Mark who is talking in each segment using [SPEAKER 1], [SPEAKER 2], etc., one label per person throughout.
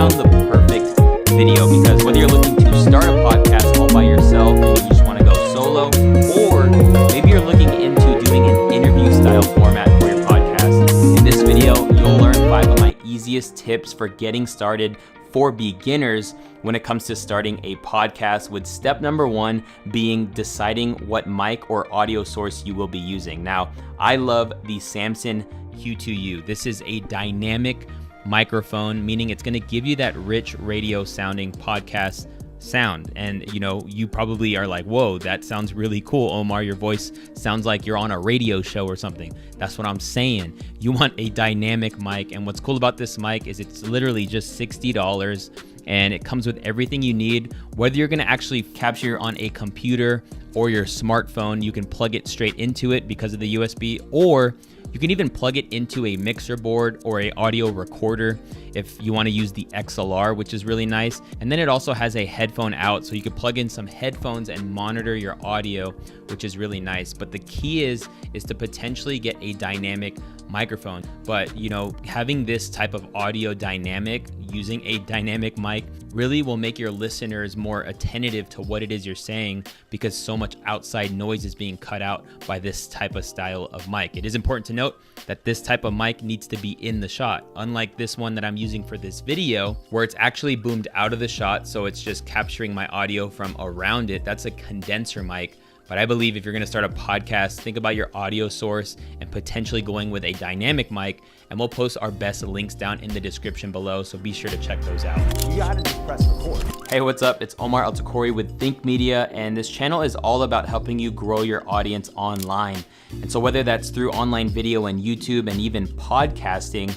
[SPEAKER 1] found the perfect video, because whether you're looking to start a podcast all by yourself and you just want to go solo, or maybe you're looking into doing an interview style format for your podcast, in this video, you'll learn 5 of my easiest tips for getting started for beginners when it comes to starting a podcast, with step number 1 being deciding what mic or audio source you will be using. Now, I love the Samson Q2U. This is a dynamic microphone, meaning it's going to give you that rich radio sounding podcast sound. And you probably are like, whoa, that sounds really cool, Omar. Your voice sounds like you're on a radio show or something. That's what I'm saying. You want a dynamic mic. And what's cool about this mic is it's literally just $60 and it comes with everything you need. Whether you're going to actually capture on a computer or your smartphone, you can plug it straight into it because of the USB, or you can even plug it into a mixer board or a audio recorder if you want to use the XLR, which is really nice. And then it also has a headphone out, so you can plug in some headphones and monitor your audio, which is really nice. But the key is to potentially get a dynamic microphone. But having this type of audio dynamic, using a dynamic mic, really will make your listeners more attentive to what it is you're saying, because so much outside noise is being cut out by this type of style of mic. It is important to note that this type of mic needs to be in the shot, unlike this one that I'm using for this video, where it's actually boomed out of the shot, so it's just capturing my audio from around it. That's a condenser mic. But I believe if you're going to start a podcast, think about your audio source and potentially going with a dynamic mic. And we'll post our best links down in the description below, so be sure to check those out.
[SPEAKER 2] You gotta just press record.
[SPEAKER 1] Hey, what's up? It's Omar Altakori with Think Media, and this channel is all about helping you grow your audience online. And so whether that's through online video and YouTube and even podcasting,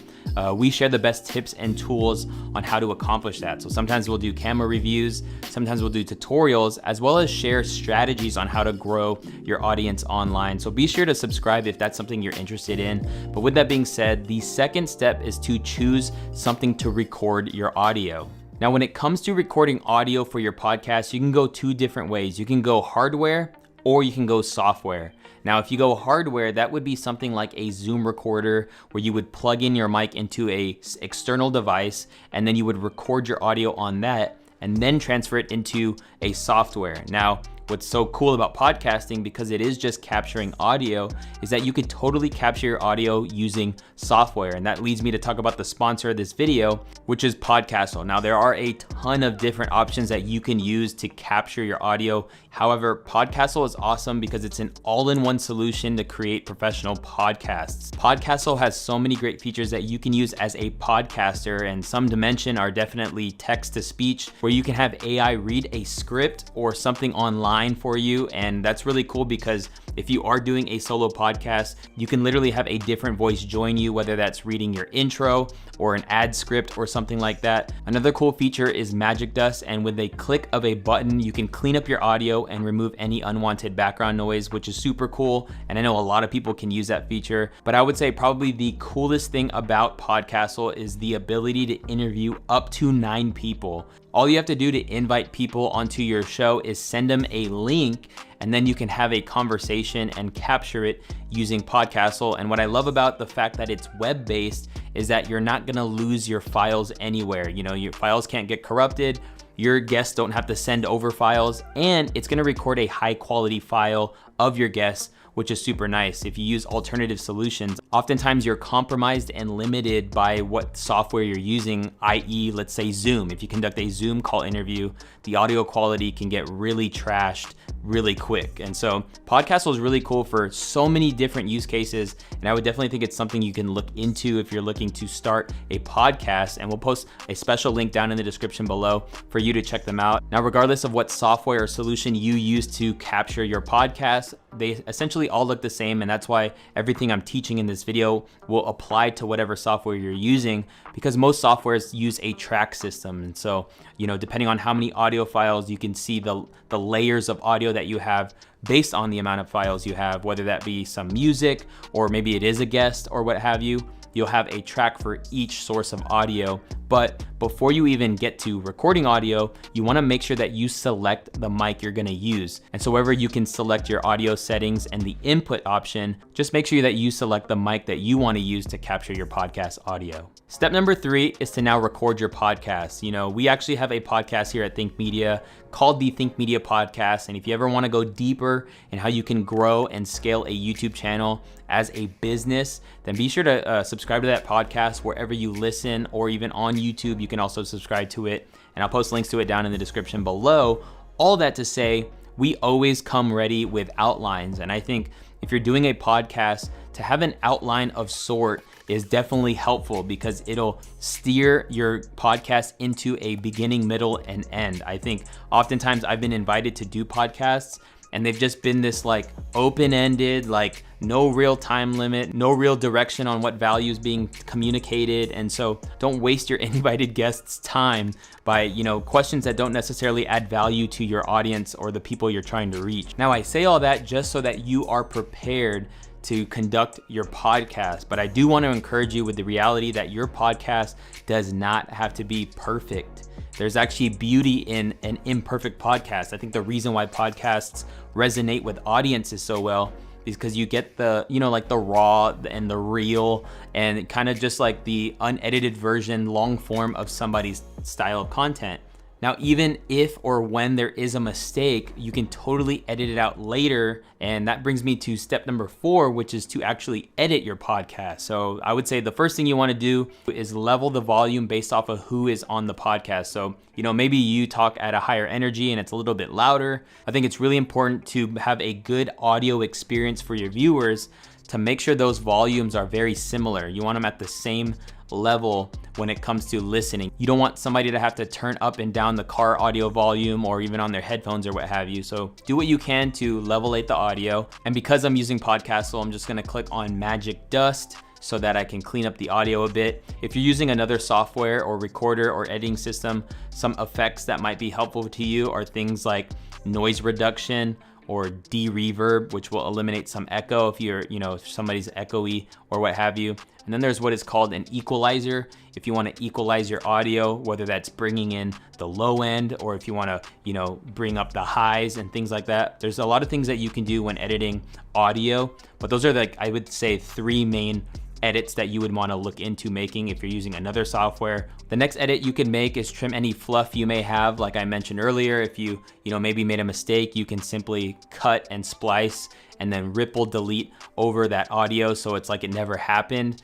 [SPEAKER 1] we share the best tips and tools on how to accomplish that. So sometimes we'll do camera reviews, sometimes we'll do tutorials, as well as share strategies on how to grow your audience online. So be sure to subscribe if that's something you're interested in. But with that being said, the second step is to choose something to record your audio. Now, when it comes to recording audio for your podcast, you can go 2 different ways. You can go hardware or you can go software. Now, if you go hardware, that would be something like a Zoom recorder, where you would plug in your mic into a external device and then you would record your audio on that and then transfer it into a software. Now, what's so cool about podcasting, because it is just capturing audio, is that you could totally capture your audio using software. And that leads me to talk about the sponsor of this video, which is Podcastle. Now, there are a ton of different options that you can use to capture your audio. However, Podcastle is awesome because it's an all-in-one solution to create professional podcasts. Podcastle has so many great features that you can use as a podcaster, and some to mention are definitely text-to-speech, where you can have AI read a script or something online for you. And that's really cool, because if you are doing a solo podcast, you can literally have a different voice join you, whether that's reading your intro or an ad script or something like that. Another cool feature is magic dust, and with a click of a button, you can clean up your audio and remove any unwanted background noise, which is super cool. And I know a lot of people can use that feature, but I would say probably the coolest thing about Podcastle is the ability to interview up to 9 people. All you have to do to invite people onto your show is send them a link, and then you can have a conversation and capture it using Podcastle. And what I love about the fact that it's web-based is that you're not gonna lose your files anywhere. Your files can't get corrupted, your guests don't have to send over files, and it's gonna record a high quality file of your guests, which is super nice. If you use alternative solutions, oftentimes you're compromised and limited by what software you're using, i.e., let's say Zoom. If you conduct a Zoom call interview, the audio quality can get really trashed really quick. And so Podcastle is really cool for so many different use cases, and I would definitely think it's something you can look into if you're looking to start a podcast. And we'll post a special link down in the description below for you to check them out. Now, regardless of what software or solution you use to capture your podcast, they essentially all look the same, and that's why everything I'm teaching in this video will apply to whatever software you're using, because most softwares use a track system. And so, depending on how many audio files, you can see the layers of audio that you have based on the amount of files you have, whether that be some music or maybe it is a guest or what have you. You'll have a track for each source of audio But before you even get to recording audio, you wanna make sure that you select the mic you're gonna use. And so wherever you can select your audio settings and the input option, just make sure that you select the mic that you wanna use to capture your podcast audio. Step number 3 is to now record your podcast. We actually have a podcast here at Think Media called the Think Media Podcast. And if you ever wanna go deeper in how you can grow and scale a YouTube channel as a business, then be sure to subscribe to that podcast wherever you listen, or even on YouTube, you can also subscribe to it. And I'll post links to it down in the description below. All that to say, we always come ready with outlines. And I think if you're doing a podcast, to have an outline of sort is definitely helpful because it'll steer your podcast into a beginning, middle, and end. I think oftentimes I've been invited to do podcasts and they've just been this like open-ended, like no real time limit, no real direction on what value is being communicated. And so don't waste your invited guests' time by, questions that don't necessarily add value to your audience or the people you're trying to reach. Now, I say all that just so that you are prepared to conduct your podcast, but I do want to encourage you with the reality that your podcast does not have to be perfect. There's actually beauty in an imperfect podcast. I think the reason why podcasts resonate with audiences so well is because you get the, like the raw and the real and kind of just like the unedited version, long form of somebody's style of content. Now, even if or when there is a mistake, you can totally edit it out later. And that brings me to step number 4, which is to actually edit your podcast. So I would say the first thing you want to do is level the volume based off of who is on the podcast. So, maybe you talk at a higher energy and it's a little bit louder. I think it's really important to have a good audio experience for your viewers to make sure those volumes are very similar. You want them at the same level when it comes to listening. You don't want somebody to have to turn up and down the car audio volume or even on their headphones or what have you. So do what you can to levelate the audio. And because I'm using Podcastle, I'm just gonna click on Magic Dust so that I can clean up the audio a bit. If you're using another software or recorder or editing system, some effects that might be helpful to you are things like noise reduction or de-reverb, which will eliminate some echo if somebody's echoey or what have you. And then there's what is called an equalizer. If you want to equalize your audio, whether that's bringing in the low end or if you want to, bring up the highs and things like that. There's a lot of things that you can do when editing audio, but those are I would say 3 main edits that you would want to look into making if you're using another software. The next edit you can make is trim any fluff you may have. Like I mentioned earlier, if you maybe made a mistake, you can simply cut and splice and then ripple delete over that audio so it's like it never happened.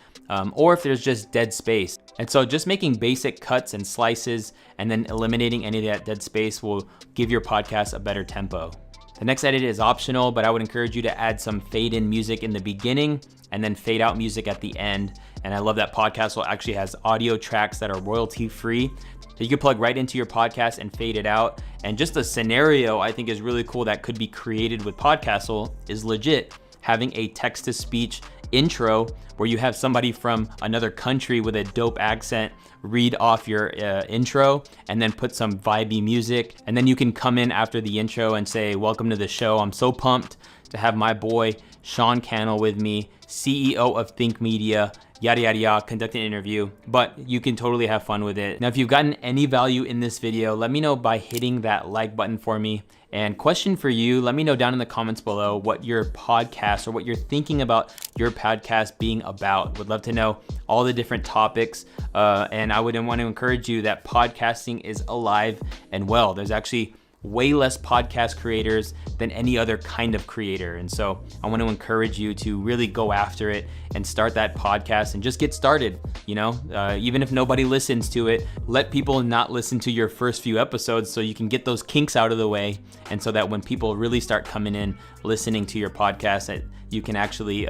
[SPEAKER 1] Or if there's just dead space. And so just making basic cuts and slices and then eliminating any of that dead space will give your podcast a better tempo. The next edit is optional, but I would encourage you to add some fade in music in the beginning and then fade out music at the end. And I love that Podcastle actually has audio tracks that are royalty free. So you can plug right into your podcast and fade it out. And just a scenario I think is really cool that could be created with Podcastle is legit having a text to speech intro where you have somebody from another country with a dope accent read off your intro and then put some vibey music. And then you can come in after the intro and say, welcome to the show. I'm so pumped to have my boy Sean Cannell with me, CEO of Think Media, yada, yada, yada, conduct an interview, but you can totally have fun with it. Now, if you've gotten any value in this video, let me know by hitting that like button for me. And question for you, let me know down in the comments below what your podcast or what you're thinking about your podcast being about. Would love to know all the different topics. And I would want to encourage you that podcasting is alive and well. There's actually way less podcast creators than any other kind of creator. And so I want to encourage you to really go after it and start that podcast and just get started. Even if nobody listens to it, let people not listen to your first few episodes so you can get those kinks out of the way. And so that when people really start coming in, listening to your podcast, that you can actually,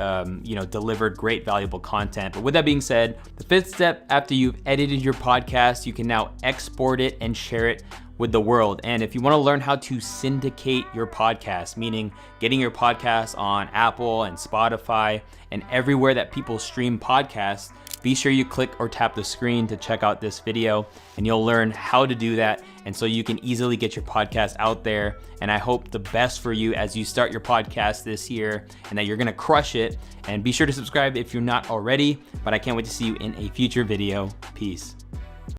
[SPEAKER 1] deliver great, valuable content. But with that being said, the 5th step after you've edited your podcast, you can now export it and share it with the world. And if you want to learn how to syndicate your podcast, meaning getting your podcast on Apple and Spotify and everywhere that people stream podcasts, be sure you click or tap the screen to check out this video and you'll learn how to do that. And so you can easily get your podcast out there. And I hope the best for you as you start your podcast this year and that you're going to crush it. And be sure to subscribe if you're not already, but I can't wait to see you in a future video. Peace.